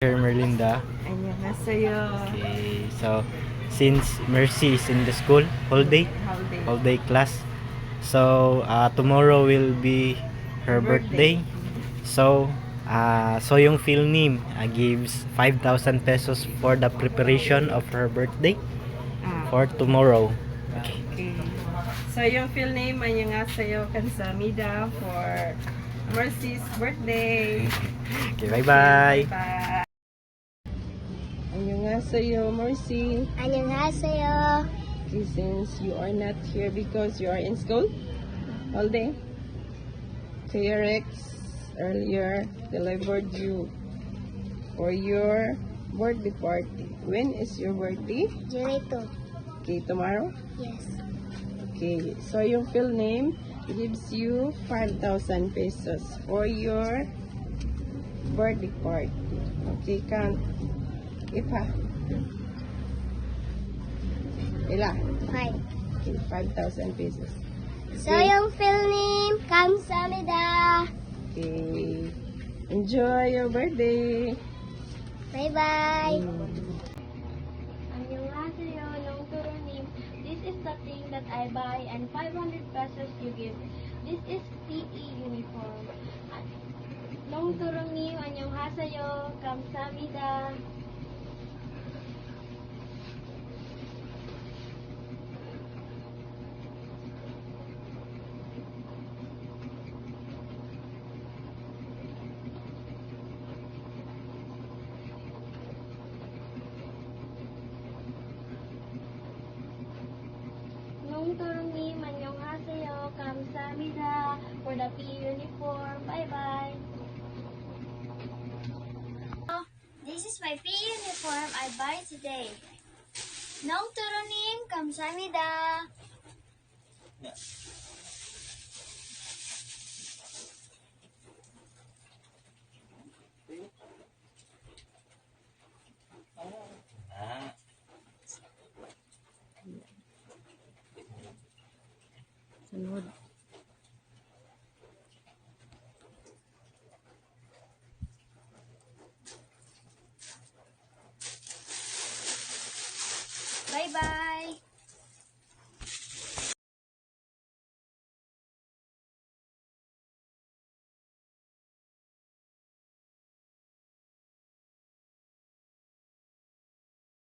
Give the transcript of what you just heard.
Here, Merlinda. 안녕하세요. Okay, so since Mercy is in the school whole day class, so tomorrow will be her birthday. So yung film gives 5,000 pesos for the preparation of her birthday for tomorrow. Okay. Okay. So yung full name 안녕하세요 감사합니다 for Mercy's birthday. Okay, bye-bye. Bye. 안녕하세요 Mercy. 안녕하세요. Okay, since you are not here because you are in school all day, KRX earlier delivered you for your birthday party. When is your birthday? Julito. Okay, tomorrow? Yes. Okay, so yung full name gives you 5,000 pesos for your birthday party. Okay, count. Ipa. Ila. 5. Okay, 5,000 pesos. So yung full name, 감사합니다. Okay. Enjoy your birthday. Bye-bye. 안녕하세요, 농turu님. This is the thing that I buy and 500 pesos you give. This is PE uniform. 농turu님, 안녕하세요. 감사합니다. 농turu님, 안녕하세요. 감사합니다 for the PE uniform. Bye-bye. This is my PE uniform I buy today. 농turu님, 감사합니다. Sunod.